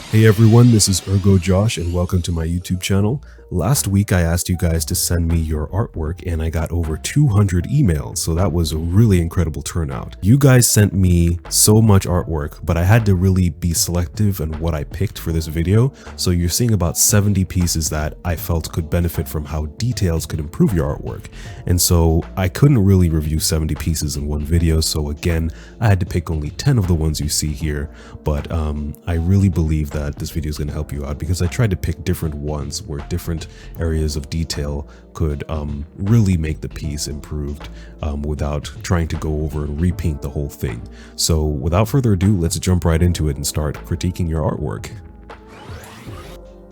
Hey everyone, this is ergo.josh and welcome to my YouTube channel. Last week I asked you guys to send me your artwork and I got over 200 emails, so that was a really incredible turnout. You guys sent me so much artwork, but I had to really be selective in what I picked for this video, so you're seeing about 70 pieces that I felt could benefit from how details could improve your artwork. And so I couldn't really review 70 pieces in one video, so again, I had to pick only 10 of the ones you see here, but I really believe that this video is going to help you out because I tried to pick different ones where different areas of detail could really make the piece improved without trying to go over and repaint the whole thing. So without further ado, let's jump right into it and start critiquing your artwork.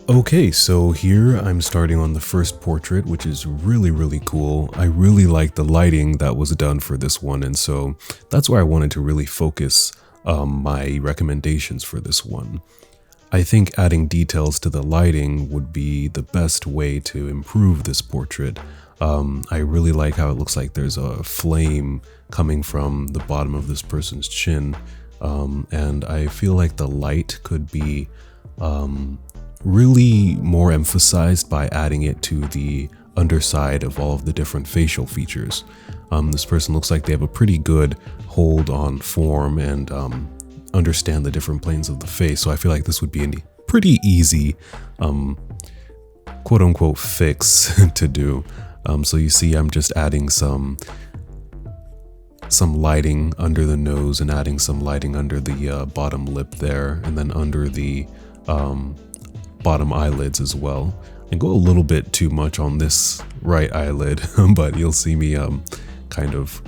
Okay, so here I'm starting on the first portrait, which is really cool. I really like the lighting that was done for this one, and so that's where I wanted to really focus my recommendations for this one. I think adding details to the lighting would be the best way to improve this portrait. I really like how it looks like there's a flame coming from the bottom of this person's chin, and I feel like the light could be really more emphasized by adding it to the underside of all of the different facial features. This person looks like they have a pretty good hold on form and understand the different planes of the face, so I feel like this would be a pretty easy quote-unquote fix to do. So you see I'm just adding some lighting under the nose and adding some lighting under the bottom lip there, and then under the bottom eyelids as well, and go a little bit too much on this right eyelid but you'll see me kind of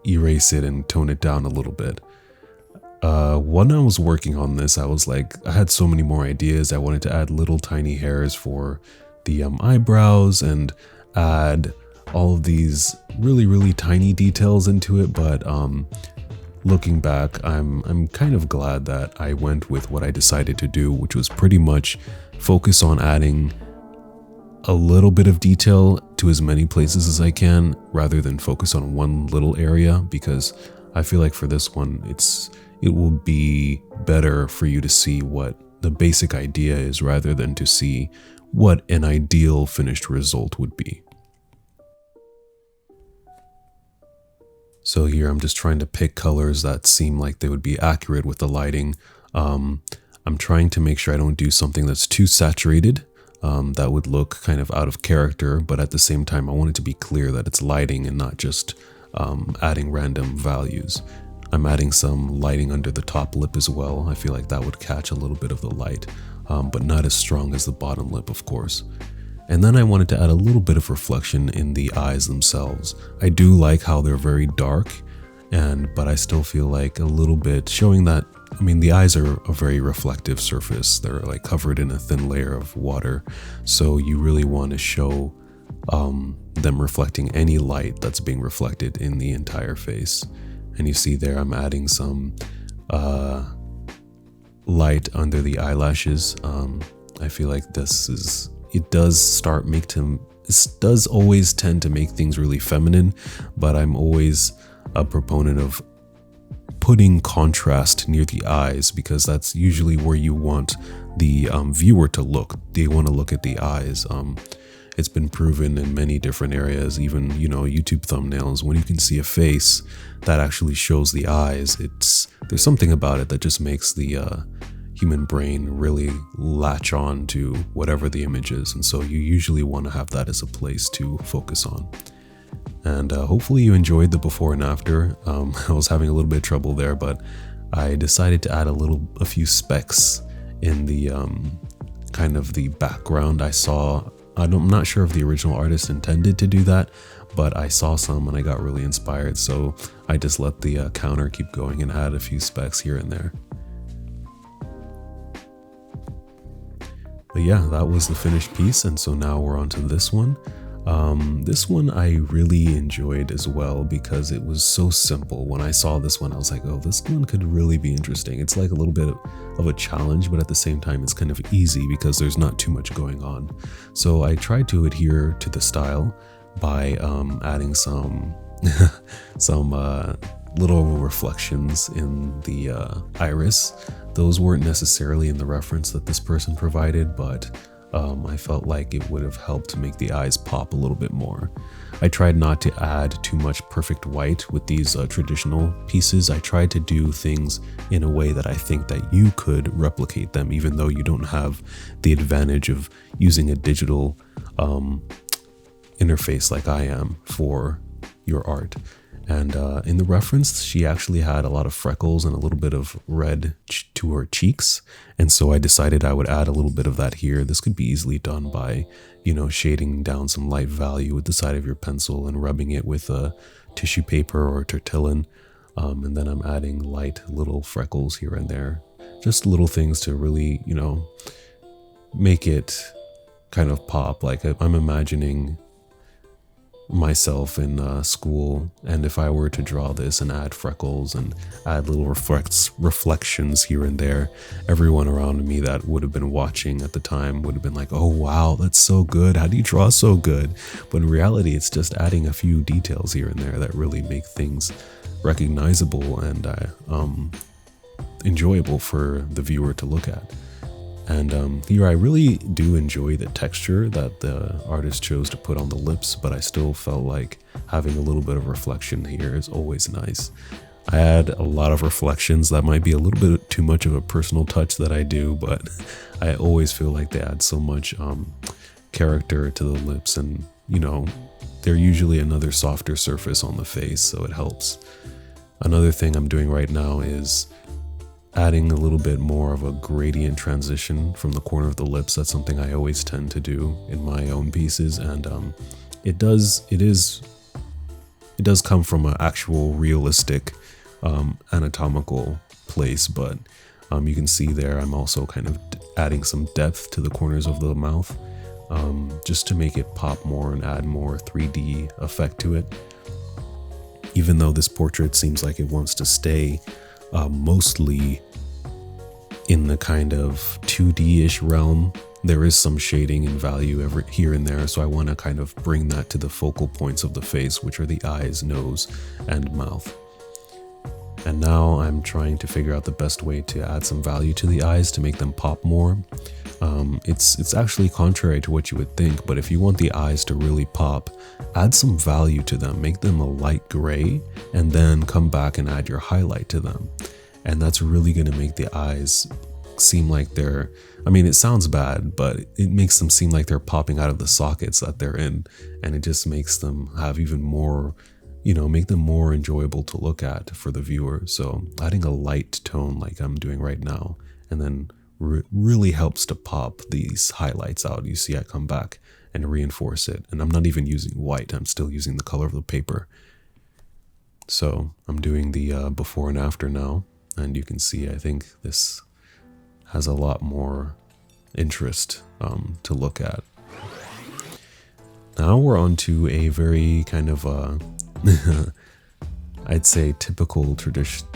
erase it and tone it down a little bit. When I was working on this, I was like, I had so many more ideas. I wanted to add little tiny hairs for the eyebrows and add all of these really tiny details into it, but looking back, I'm kind of glad that I went with what I decided to do, which was pretty much focus on adding a little bit of detail to as many places as I can rather than focus on one little area, because I feel like for this one it will be better for you to see what the basic idea is rather than to see what an ideal finished result would be. So here I'm just trying to pick colors that seem like they would be accurate with the lighting. I'm trying to make sure I don't do something that's too saturated. That would look kind of out of character, but at the same time I want it to be clear that it's lighting and not just adding random values. I'm adding some lighting under the top lip as well. I feel like that would catch a little bit of the light, but not as strong as the bottom lip, of course. And then I wanted to add a little bit of reflection in the eyes themselves. I do like how they're very dark, but I still feel like a little bit showing that, I mean, the eyes are a very reflective surface. They're like covered in a thin layer of water. So you really want to show them reflecting any light that's being reflected in the entire face. And you see there I'm adding some light under the eyelashes. I feel like it does always tend to make things really feminine, but I'm always a proponent of putting contrast near the eyes because that's usually where you want the viewer to look. They want to look at the eyes. It's been proven in many different areas, even, YouTube thumbnails, when you can see a face that actually shows the eyes, there's something about it that just makes the human brain really latch on to whatever the image is. And so you usually want to have that as a place to focus on. And hopefully you enjoyed the before and after. I was having a little bit of trouble there, but I decided to add a few specks in the kind of the background. I'm not sure if the original artist intended to do that, but I saw some and I got really inspired, so I just let the counter keep going and add a few specks here and there. But yeah, that was the finished piece, and so now we're on to this one. This one I really enjoyed as well because it was so simple. When I saw this one, I was like, oh, this one could really be interesting. It's like a little bit of a challenge, but at the same time, it's kind of easy because there's not too much going on. So I tried to adhere to the style by adding some little reflections in the iris Those weren't necessarily in the reference that this person provided, but I felt like it would have helped to make the eyes pop a little bit more. I tried not to add too much perfect white with these traditional pieces. I tried to do things in a way that I think that you could replicate them, even though you don't have the advantage of using a digital interface like I am for your art. And in the reference, she actually had a lot of freckles and a little bit of red to her cheeks. And so I decided I would add a little bit of that here. This could be easily done by, shading down some light value with the side of your pencil and rubbing it with a tissue paper or tortillon. And then I'm adding light little freckles here and there. Just little things to really, make it kind of pop. Like I'm imagining myself in school, and if I were to draw this and add freckles and add little reflections here and there, everyone around me that would have been watching at the time would have been like, oh wow, that's so good, how do you draw so good? But in reality, it's just adding a few details here and there that really make things recognizable and enjoyable for the viewer to look at. And here I really do enjoy the texture that the artist chose to put on the lips, but I still felt like having a little bit of reflection here is always nice. I add a lot of reflections. That might be a little bit too much of a personal touch that I do, but I always feel like they add so much character to the lips, and they're usually another softer surface on the face, so it helps. Another thing I'm doing right now is adding a little bit more of a gradient transition from the corner of the lips. That's something I always tend to do in my own pieces, and it does come from an actual realistic anatomical place, but you can see there I'm also kind of adding some depth to the corners of the mouth, just to make it pop more and add more 3D effect to it. Even though this portrait seems like it wants to stay mostly in the kind of 2D-ish realm, there is some shading and value here and there, so I want to kind of bring that to the focal points of the face, which are the eyes, nose, and mouth. And now I'm trying to figure out the best way to add some value to the eyes to make them pop more. It's actually contrary to what you would think, but if you want the eyes to really pop, add some value to them, make them a light gray, and then come back and add your highlight to them. And that's really going to make the eyes seem like it sounds bad, but it makes them seem like they're popping out of the sockets that they're in, and it just makes them have even more, make them more enjoyable to look at for the viewer. So adding a light tone like I'm doing right now, and then really helps to pop these highlights out. You see I come back and reinforce it, and I'm not even using white, I'm still using the color of the paper. So I'm doing the before and after now, and you can see I think this has a lot more interest to look at. Now we're on to a very kind of I'd say typical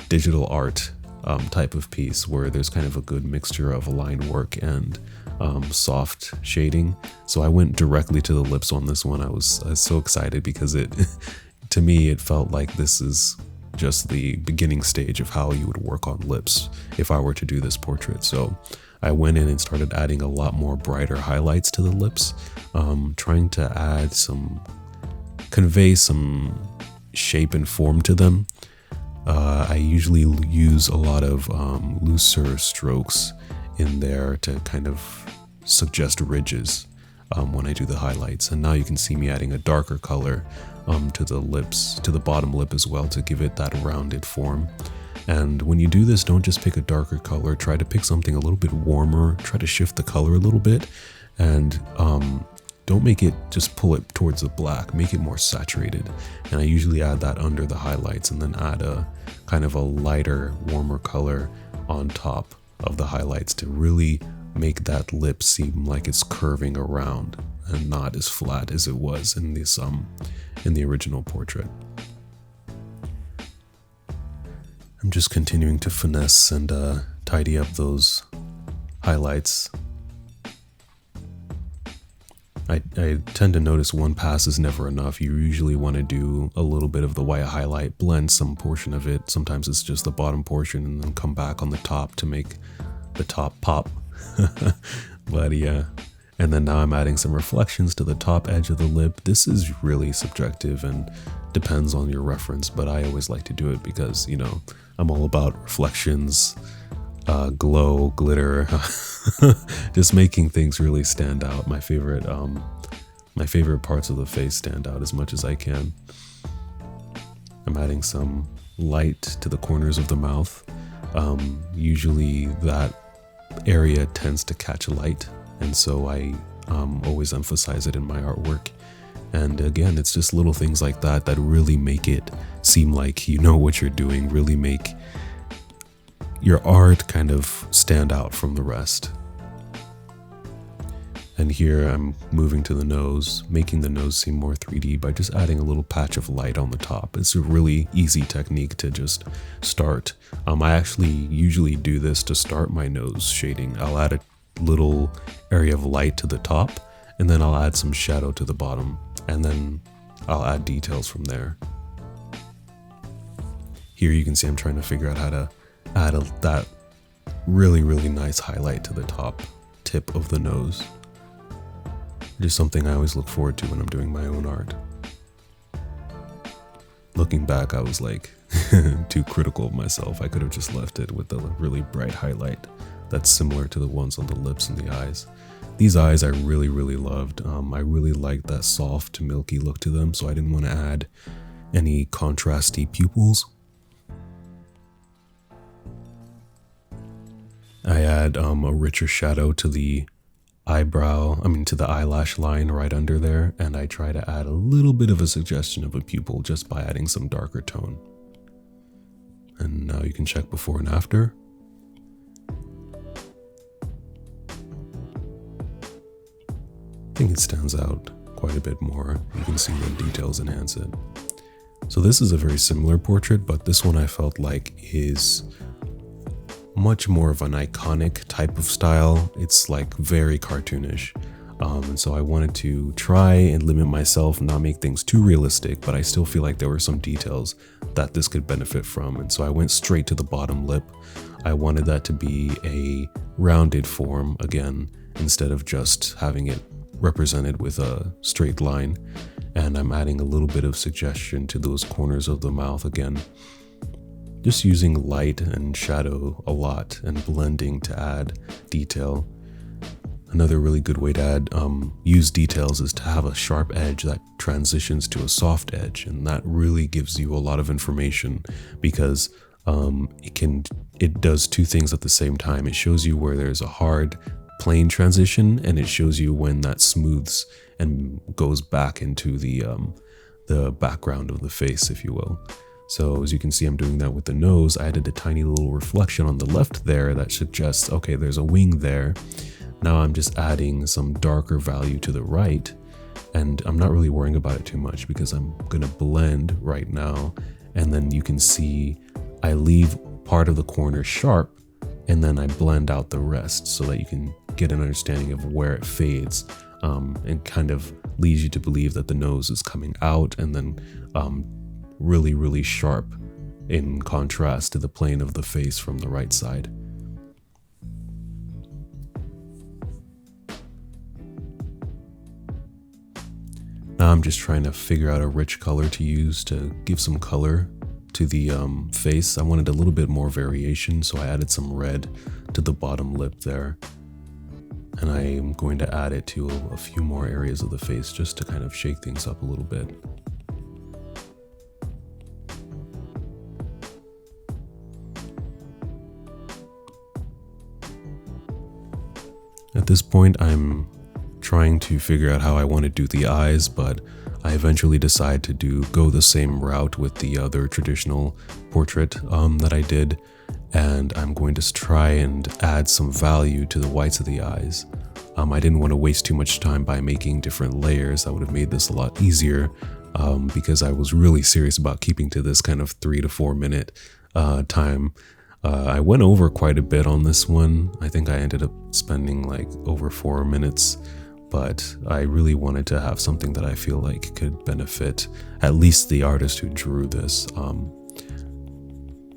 digital art type of piece, where there's kind of a good mixture of line work and soft shading. So I went directly to the lips on this one. I was so excited because to me it felt like this is just the beginning stage of how you would work on lips if I were to do this portrait. So I went in and started adding a lot more brighter highlights to the lips, trying to convey some shape and form to them. I usually use a lot of looser strokes in there to kind of suggest ridges when I do the highlights. And now you can see me adding a darker color to the lips, to the bottom lip as well, to give it that rounded form. And when you do this, don't just pick a darker color, try to pick something a little bit warmer, try to shift the color a little bit, and don't make it just pull it towards the black, make it more saturated. And I usually add that under the highlights and then add a kind of a lighter, warmer color on top of the highlights to really make that lip seem like it's curving around and not as flat as it was in this in the original portrait. I'm just continuing to finesse and tidy up those highlights. I tend to notice one pass is never enough. You usually want to do a little bit of the white highlight, blend some portion of it. Sometimes it's just the bottom portion and then come back on the top to make the top pop. But yeah. And then now I'm adding some reflections to the top edge of the lip. This is really subjective and depends on your reference, but I always like to do it because, you know, I'm all about reflections, glow, glitter, just making things really stand out. My favorite parts of the face stand out as much as I can. I'm adding some light to the corners of the mouth. Usually that area tends to catch light, and so I always emphasize it in my artwork. And again, it's just little things like that that really make it seem like you know what you're doing, really make your art kind of stand out from the rest. And here I'm moving to the nose, making the nose seem more 3D by just adding a little patch of light on the top. It's a really easy technique to just start. I actually usually do this to start my nose shading. I'll add a little area of light to the top, and then I'll add some shadow to the bottom, and then I'll add details from there. Here you can see I'm trying to figure out how to add that really, really nice highlight to the top tip of the nose. Just something I always look forward to when I'm doing my own art. Looking back, I was like too critical of myself. I could have just left it with a really bright highlight that's similar to the ones on the lips and the eyes. These eyes I really, really loved. I really liked that soft, milky look to them, so I didn't want to add any contrasty pupils. I add a richer shadow to the to the eyelash line right under there, and I try to add a little bit of a suggestion of a pupil just by adding some darker tone. And now you can check before and after. I think it stands out quite a bit more. You can see when details enhance it. So this is a very similar portrait, but this one I felt like is much more of an iconic type of style. It's like very cartoonish. And so I wanted to try and limit myself, not make things too realistic, but I still feel like there were some details that this could benefit from. And so I went straight to the bottom lip. I wanted that to be a rounded form again, instead of just having it represented with a straight line. And I'm adding a little bit of suggestion to those corners of the mouth again. Just using light and shadow a lot and blending to add detail. Another really good way to use details is to have a sharp edge that transitions to a soft edge, and that really gives you a lot of information because it does two things at the same time. It shows you where there's a hard plane transition, and it shows you when that smooths and goes back into the background of the face, if you will. So as you can see, I'm doing that with the nose. I added a tiny little reflection on the left there that suggests, okay, there's a wing there. Now I'm just adding some darker value to the right, and I'm not really worrying about it too much because I'm gonna blend right now. And then you can see I leave part of the corner sharp, and then I blend out the rest so that you can get an understanding of where it fades, and kind of leads you to believe that the nose is coming out and then really, really sharp in contrast to the plane of the face from the right side. Now I'm just trying to figure out a rich color to use to give some color to the face. I wanted a little bit more variation, so I added some red to the bottom lip there. And I am going to add it to a few more areas of the face just to kind of shake things up a little bit. At this point, I'm trying to figure out how I want to do the eyes, but I eventually decide to go the same route with the other traditional portrait that I did, and I'm going to try and add some value to the whites of the eyes. I didn't want to waste too much time by making different layers. That would have made this a lot easier because I was really serious about keeping to this kind of 3 to 4 minute time. I went over quite a bit on this one. I think I ended up spending like over 4 minutes, but I really wanted to have something that I feel like could benefit at least the artist who drew this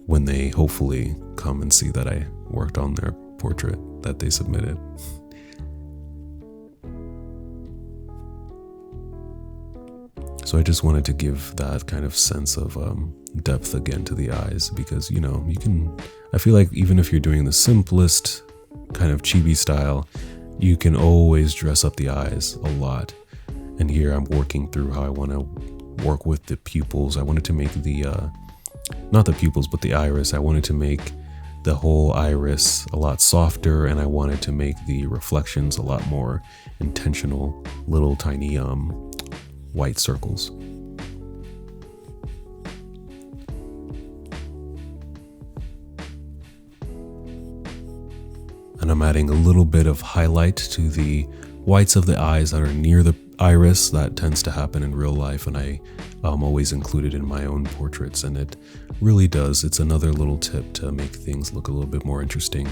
when they hopefully come and see that I worked on their portrait that they submitted. So I just wanted to give that kind of sense of depth again to the eyes, because, you know, I feel like even if you're doing the simplest kind of chibi style, you can always dress up the eyes a lot. And here I'm working through how I want to work with the pupils. I wanted to make not the pupils, but the iris. I wanted to make the whole iris a lot softer, and I wanted to make the reflections a lot more intentional, little tiny white circles. And I'm adding a little bit of highlight to the whites of the eyes that are near the iris. That tends to happen in real life, and I always include it in my own portraits, and it really does. It's another little tip to make things look a little bit more interesting.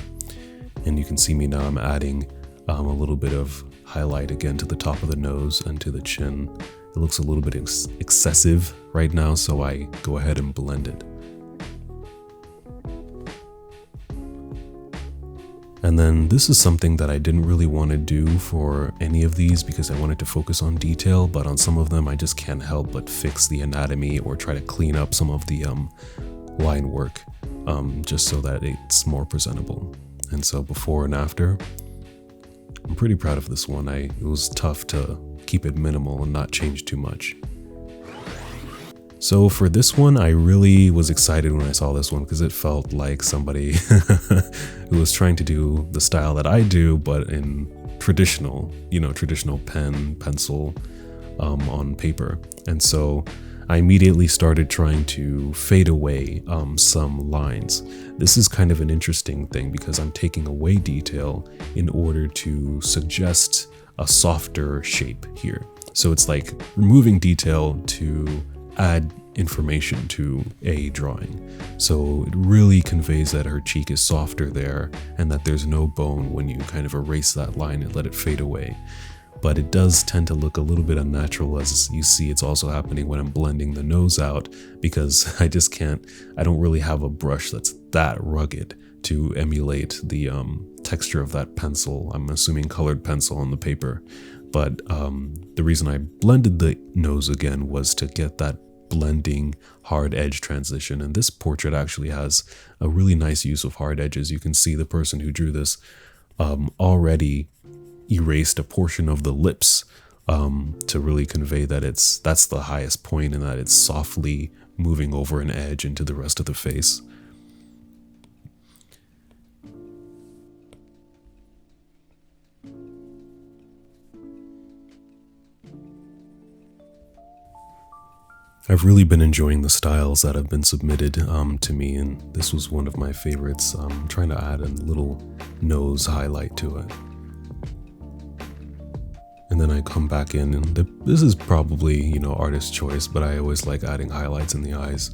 And you can see me now, I'm adding a little bit of highlight again to the top of the nose and to the chin. It looks a little bit excessive right now, so I go ahead and blend it. And then this is something that I didn't really want to do for any of these because I wanted to focus on detail, but on some of them I just can't help but fix the anatomy or try to clean up some of the line work just so that it's more presentable. And so before and after, I'm pretty proud of this one. It was tough to keep it minimal and not change too much. So for this one, I really was excited when I saw this one because it felt like somebody who was trying to do the style that I do, but in traditional pen, pencil on paper. And so I immediately started trying to fade away some lines. This is kind of an interesting thing because I'm taking away detail in order to suggest a softer shape here. So it's like removing detail to add information to a drawing. So it really conveys that her cheek is softer there and that there's no bone when you kind of erase that line and let it fade away. But it does tend to look a little bit unnatural, as you see it's also happening when I'm blending the nose out, because I don't really have a brush that's that rugged to emulate the texture of that pencil. I'm assuming colored pencil on the paper. But the reason I blended the nose again was to get that blending hard edge transition. And this portrait actually has a really nice use of hard edges. You can see the person who drew this already erased a portion of the lips to really convey that that's the highest point and that it's softly moving over an edge into the rest of the face. I've really been enjoying the styles that have been submitted to me, and this was one of my favorites. I'm trying to add a little nose highlight to it. And then I come back in, and this is probably, artist choice, but I always like adding highlights in the eyes.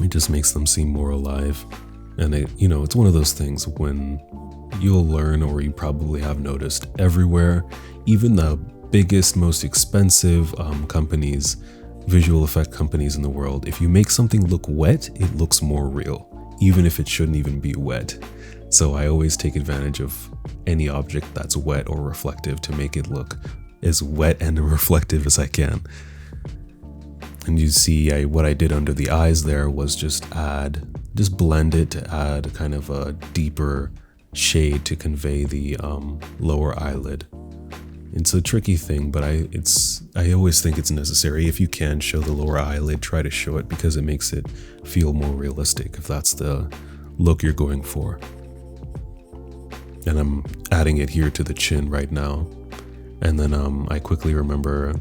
It just makes them seem more alive. And it's one of those things when you'll learn, or you probably have noticed, everywhere, even the biggest, most expensive companies, visual effect companies in the world, if you make something look wet, it looks more real, even if it shouldn't even be wet. So I always take advantage of any object that's wet or reflective to make it look as wet and reflective as I can. And you see what I did under the eyes there was just blend it to add kind of a deeper shade to convey the lower eyelid. It's a tricky thing, but I always think it's necessary. If you can show the lower eyelid, try to show it because it makes it feel more realistic if that's the look you're going for. And I'm adding it here to the chin right now. And then I quickly remember,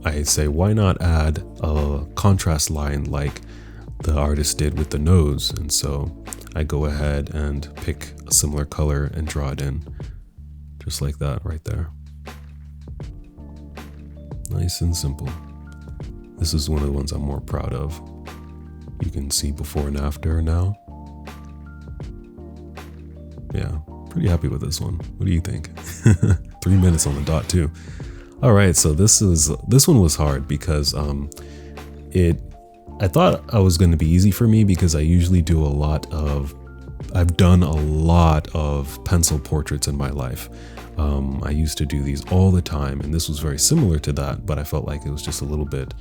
I say, why not add a contrast line like the artist did with the nose? And so I go ahead and pick a similar color and draw it in, just like that right there. Nice and simple. This is one of the ones I'm more proud of. You can see before and after now. Yeah, pretty happy with this one. What do you think? 3 minutes on the dot too. All right, so this one was hard because I thought I was going to be easy for me because I've done a lot of pencil portraits in my life. I used to do these all the time, and this was very similar to that, but I felt like it was just a little bit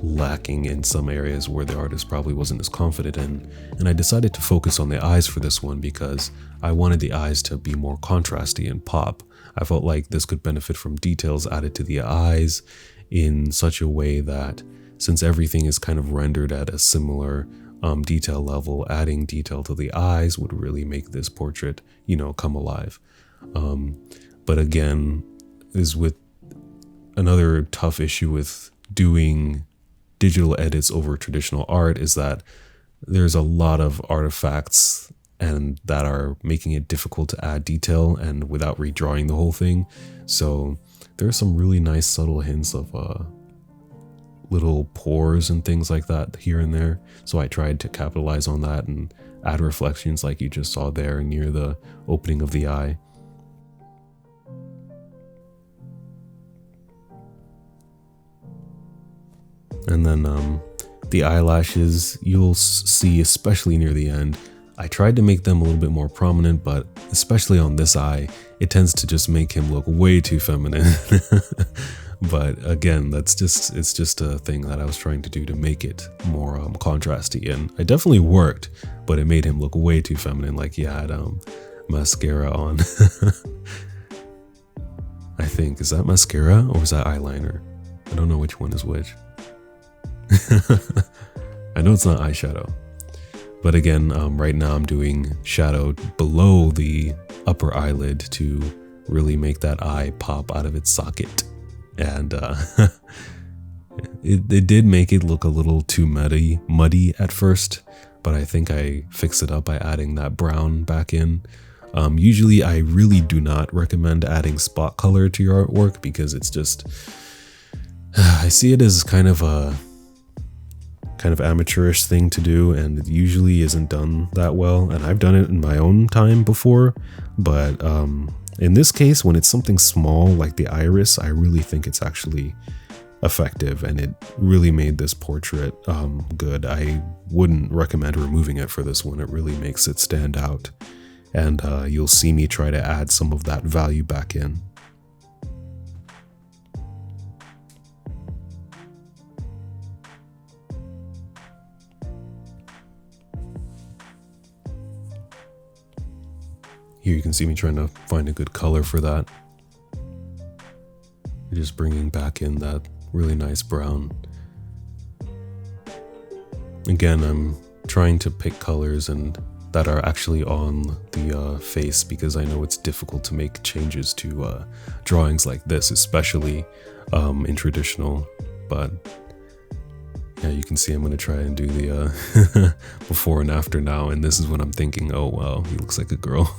lacking in some areas where the artist probably wasn't as confident in. And I decided to focus on the eyes for this one because I wanted the eyes to be more contrasty and pop. I felt like this could benefit from details added to the eyes in such a way that, since everything is kind of rendered at a similar detail level, adding detail to the eyes would really make this portrait, come alive. But again, is with another tough issue with doing digital edits over traditional art is that there's a lot of artifacts and that are making it difficult to add detail and without redrawing the whole thing. So there are some really nice subtle hints of little pores and things like that here and there. So I tried to capitalize on that and add reflections like you just saw there near the opening of the eye. And then the eyelashes, you'll see, especially near the end, I tried to make them a little bit more prominent, but especially on this eye, it tends to just make him look way too feminine. But again, it's just a thing that I was trying to do to make it more contrasty, and it definitely worked, but it made him look way too feminine, like he had mascara on. I think, is that mascara or is that eyeliner? I don't know which one is which. I know it's not eyeshadow, but again, right now I'm doing shadow below the upper eyelid to really make that eye pop out of its socket. And it did make it look a little too muddy at first, but I think I fixed it up by adding that brown back in. Usually I really do not recommend adding spot color to your artwork because it's just, I see it as kind of amateurish thing to do, and it usually isn't done that well. And I've done it in my own time before, but in this case, when it's something small like the iris, I really think it's actually effective, and it really made this portrait good. I wouldn't recommend removing it for this one. It really makes it stand out, and you'll see me try to add some of that value back in. Here you can see me trying to find a good color for that. Just bringing back in that really nice brown. Again, I'm trying to pick colors and that are actually on the face, because I know it's difficult to make changes to drawings like this, especially in traditional. But yeah, you can see I'm going to try and do the before and after now, and this is when I'm thinking, oh wow, he looks like a girl.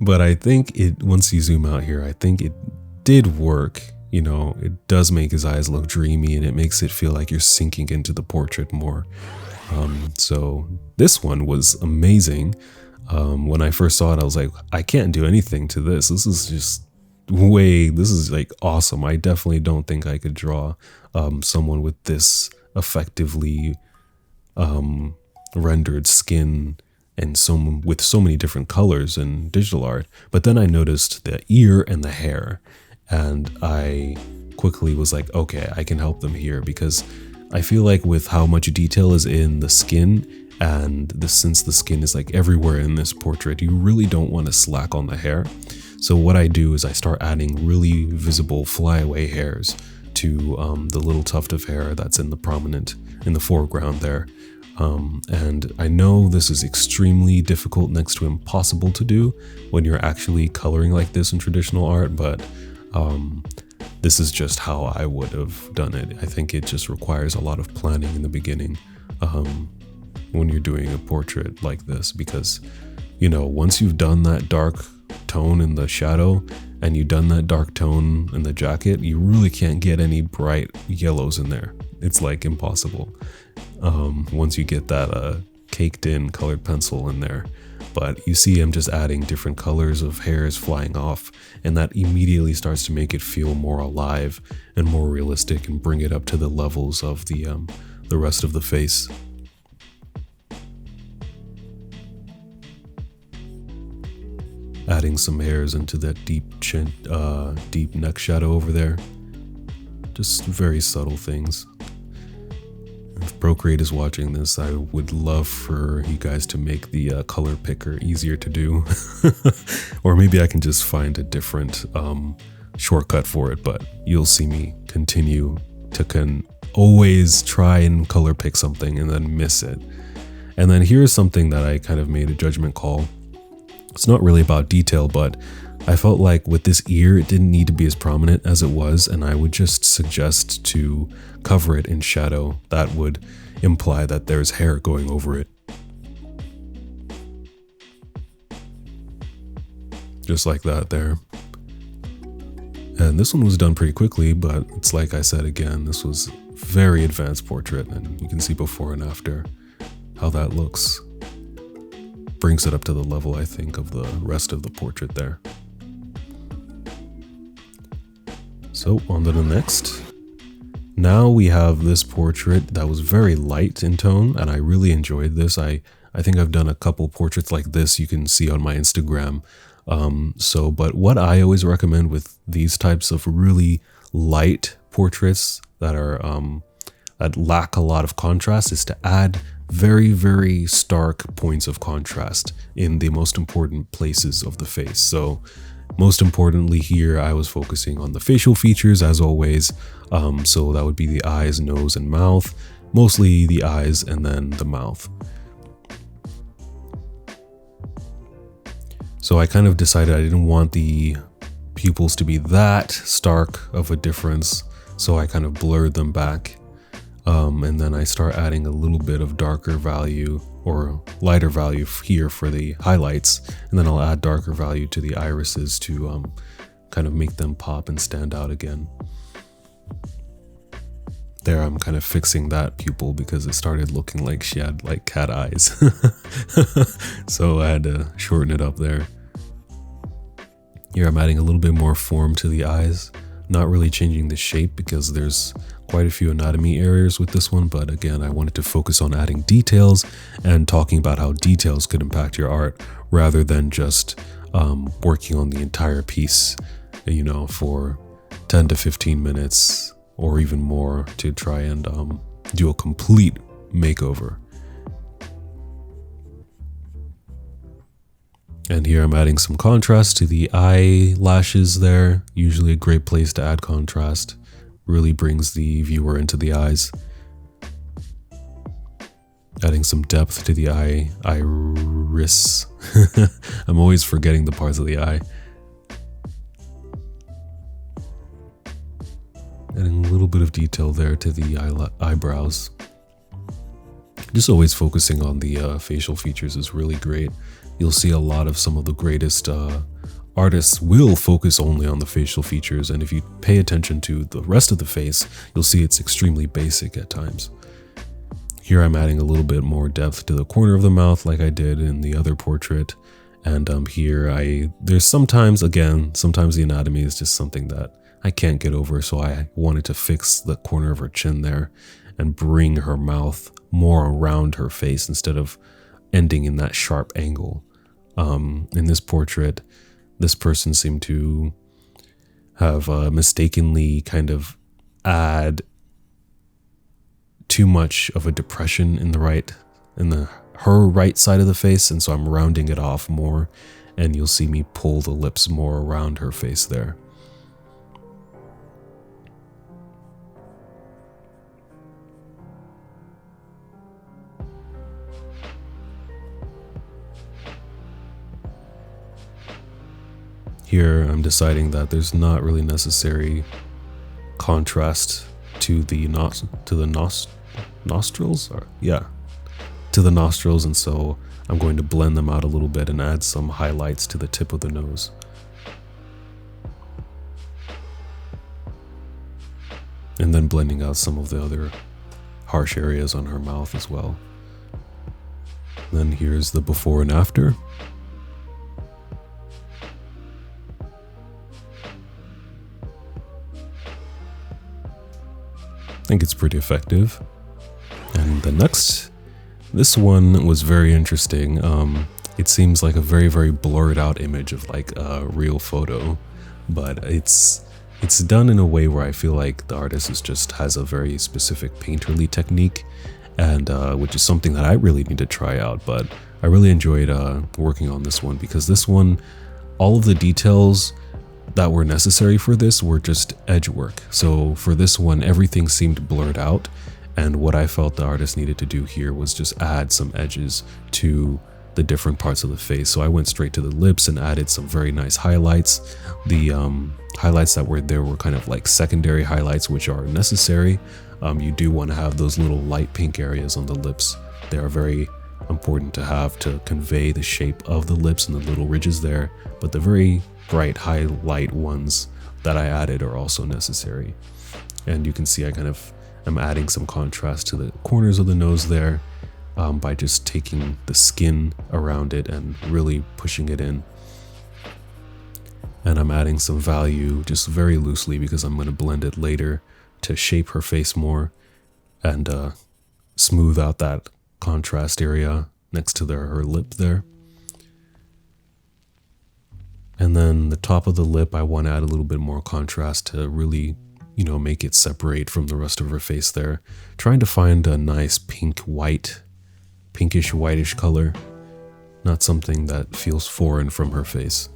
But I think once you zoom out here, I think it did work. It does make his eyes look dreamy, and it makes it feel like you're sinking into the portrait more. So this one was amazing. When I first saw it, I was like, I can't do anything to this. This is like awesome. I definitely don't think I could draw someone with this effectively rendered skin and with so many different colors in digital art. But then I noticed the ear and the hair, and I quickly was like, okay, I can help them here, because I feel like with how much detail is in the skin, and since the skin is like everywhere in this portrait, you really don't want to slack on the hair. So what I do is I start adding really visible flyaway hairs to the little tuft of hair that's in the foreground there. And I know this is extremely difficult, next to impossible to do when you're actually coloring like this in traditional art, but this is just how I would have done it. I think it just requires a lot of planning in the beginning when you're doing a portrait like this, because, once you've done that dark tone in the shadow and you've done that dark tone in the jacket, you really can't get any bright yellows in there. It's like impossible. Once you get that caked in colored pencil in there. But you see I'm just adding different colors of hairs flying off, and that immediately starts to make it feel more alive and more realistic and bring it up to the levels of the rest of the face. Adding some hairs into that deep chin, deep neck shadow over there. Just very subtle things. If Procreate is watching this, I would love for you guys to make the color picker easier to do. Or maybe I can just find a different shortcut for it, but you'll see me continue to always try and color pick something and then miss it. And then here's something that I kind of made a judgment call. It's not really about detail, but I felt like with this ear, it didn't need to be as prominent as it was, and I would just suggest to cover it in shadow. That would imply that there's hair going over it. Just like that there. And this one was done pretty quickly, but it's like I said again, this was very advanced portrait, and you can see before and after how that looks. Brings it up to the level, I think, of the rest of the portrait there. So on to the next. Now we have this portrait that was very light in tone, and I really enjoyed this. I think I've done a couple portraits like this you can see on my Instagram. But what I always recommend with these types of really light portraits that are that lack a lot of contrast is to add very, very stark points of contrast in the most important places of the face. So most importantly here, I was focusing on the facial features as always. So that would be the eyes, nose, and mouth. Mostly the eyes and then the mouth. So I kind of decided I didn't want the pupils to be that stark of a difference. So I kind of blurred them back. And then I start adding a little bit of darker value or lighter value here for the highlights. And then I'll add darker value to the irises to kind of make them pop and stand out again. There I'm kind of fixing that pupil because it started looking like she had like cat eyes. So I had to shorten it up there. Here I'm adding a little bit more form to the eyes. Not really changing the shape because there's quite a few anatomy areas with this one, but again, I wanted to focus on adding details and talking about how details could impact your art rather than just working on the entire piece, you know, for 10 to 15 minutes or even more to try and do a complete makeover. And here I'm adding some contrast to the eyelashes there. Usually a great place to add contrast. Really brings the viewer into the eyes. Adding some depth to the iris. I'm always forgetting the parts of the eye. Adding a little bit of detail there to the eyebrows. Just always focusing on the facial features is really great. You'll see a lot of some of the greatest artists will focus only on the facial features, and if you pay attention to the rest of the face, you'll see it's extremely basic at times. Here I'm adding a little bit more depth to the corner of the mouth like I did in the other portrait, and here there's sometimes the anatomy is just something that I can't get over, so I wanted to fix the corner of her chin there and bring her mouth more around her face instead of ending in that sharp angle. In this portrait, this person seemed to have mistakenly kind of add too much of a depression in her right side of the face, and so I'm rounding it off more, and you'll see me pull the lips more around her face there. Here I'm deciding that there's not really necessary contrast to the nostrils, and so I'm going to blend them out a little bit and add some highlights to the tip of the nose. And then blending out some of the other harsh areas on her mouth as well. Then here's the before and after. I think it's pretty effective. And the next, this one was very interesting. It seems like a very, very blurred out image of like a real photo, but it's done in a way where I feel like the artist just has a very specific painterly technique, and which is something that I really need to try out. But I really enjoyed working on this one, because this one, all of the details that were necessary for this were just edge work. So for this one, everything seemed blurred out, and what I felt the artist needed to do here was just add some edges to the different parts of the face. So I went straight to the lips and added some very nice highlights. The highlights that were there were kind of like secondary highlights, which are necessary. You do want to have those little light pink areas on the lips. They are very important to have to convey the shape of the lips and the little ridges there, but the very bright highlight ones that I added are also necessary. And you can see I kind of am adding some contrast to the corners of the nose there, by just taking the skin around it and really pushing it in. And I'm adding some value just very loosely, because I'm going to blend it later to shape her face more and smooth out that contrast area next to her lip there. And then the top of the lip, I want to add a little bit more contrast to really, make it separate from the rest of her face there. Trying to find a nice pinkish whitish color, not something that feels foreign from her face.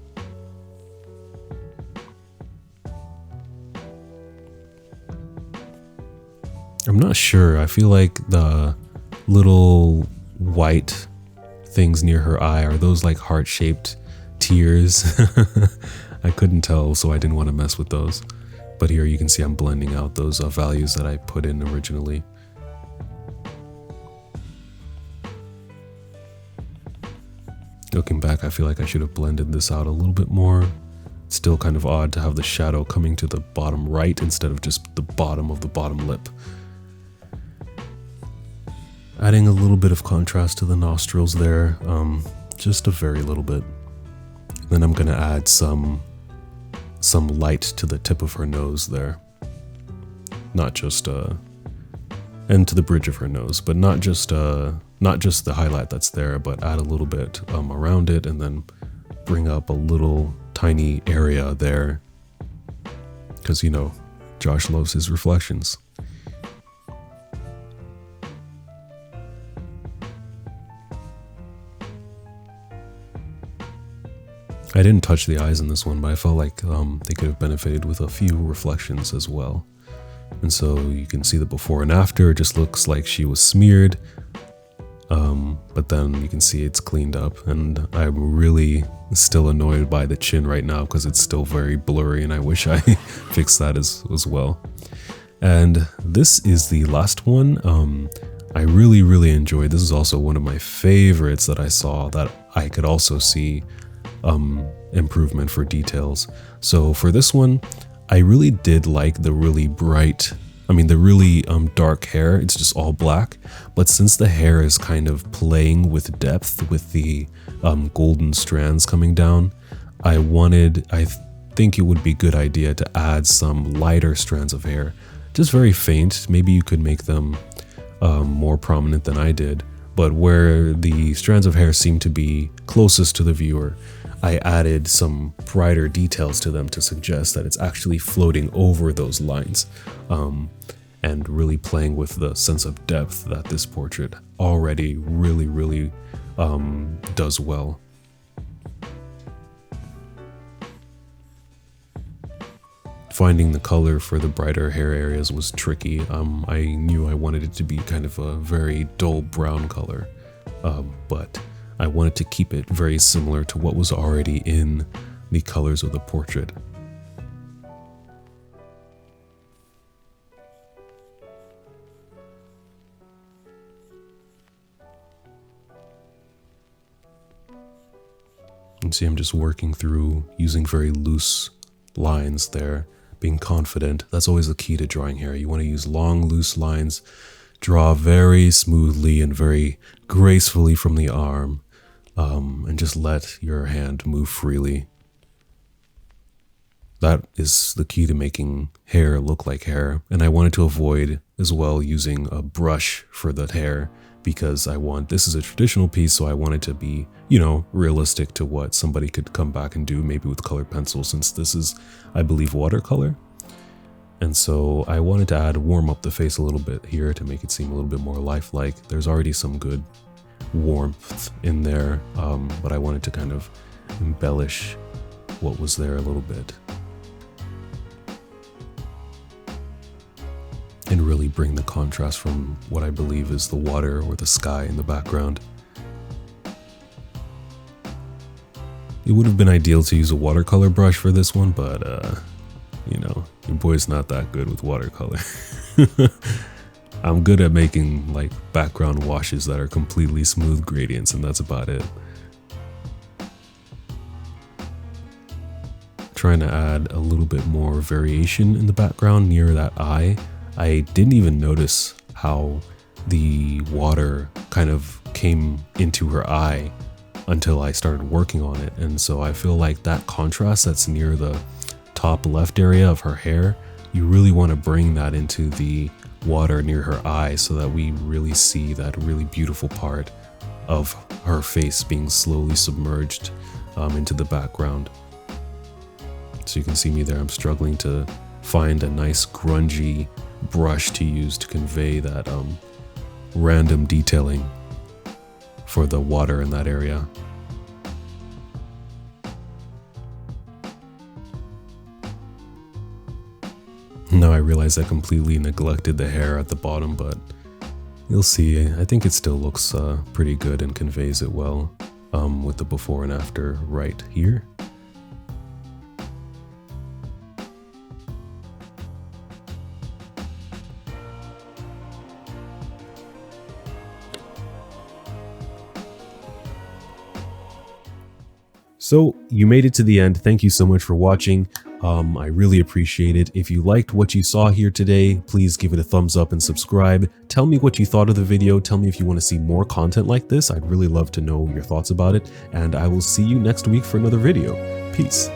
I'm not sure. I feel like the little white things near her eye, are those like heart-shaped tears? I couldn't tell, so I didn't want to mess with those. But here you can see I'm blending out those values that I put in originally. Looking back, I feel like I should have blended this out a little bit more. It's still kind of odd to have the shadow coming to the bottom right instead of just the bottom of the bottom lip. Adding a little bit of contrast to the nostrils there, just a very little bit. Then I'm gonna add some light to the tip of her nose there. Not just and to the bridge of her nose, but not just the highlight that's there, but add a little bit around it, and then bring up a little tiny area there, because Josh loves his reflections. I didn't touch the eyes in this one, but I felt like they could have benefited with a few reflections as well. And so you can see the before and after. It just looks like she was smeared, but then you can see it's cleaned up. And I'm really still annoyed by the chin right now, because it's still very blurry, and I wish I fixed that as well. And this is the last one. I really enjoyed. This is also one of my favorites that I saw, that I could also see improvement for details. So for this one, I really did like the really dark hair. It's just all black, but since the hair is kind of playing with depth with the golden strands coming down, I think it would be a good idea to add some lighter strands of hair, just very faint. Maybe you could make them more prominent than I did, but where the strands of hair seem to be closest to the viewer, I added some brighter details to them to suggest that it's actually floating over those lines, and really playing with the sense of depth that this portrait already really does well. Finding the color for the brighter hair areas was tricky. I knew I wanted it to be kind of a very dull brown color, but I wanted to keep it very similar to what was already in the colors of the portrait. And see, I'm just working through using very loose lines there, being confident. That's always the key to drawing hair. You want to use long, loose lines Draw very smoothly and very gracefully from the arm, and just let your hand move freely. That is the key to making hair look like hair. And I wanted to avoid as well using a brush for the hair, because this is a traditional piece, so I want it to be, realistic to what somebody could come back and do, maybe with colored pencil, since this is, I believe, watercolor. And so I wanted to warm up the face a little bit here to make it seem a little bit more lifelike. There's already some good warmth in there, but I wanted to kind of embellish what was there a little bit. And really bring the contrast from what I believe is the water or the sky in the background. It would have been ideal to use a watercolor brush for this one, but your boy's not that good with watercolor. I'm good at making like background washes that are completely smooth gradients, and that's about it. Trying to add a little bit more variation in the background near that eye. I didn't even notice how the water kind of came into her eye until I started working on it. And so I feel like that contrast that's near the top left area of her hair, you really want to bring that into the water near her eye so that we really see that really beautiful part of her face being slowly submerged into the background. So you can see me there, I'm struggling to find a nice grungy brush to use to convey that random detailing for the water in that area. Now I realize I completely neglected the hair at the bottom, but you'll see, I think it still looks pretty good and conveys it well with the before and after right here. So you made it to the end. Thank you so much for watching. I really appreciate it. If you liked what you saw here today, please give it a thumbs up and subscribe. Tell me what you thought of the video. Tell me if you want to see more content like this. I'd really love to know your thoughts about it. And I will see you next week for another video. Peace.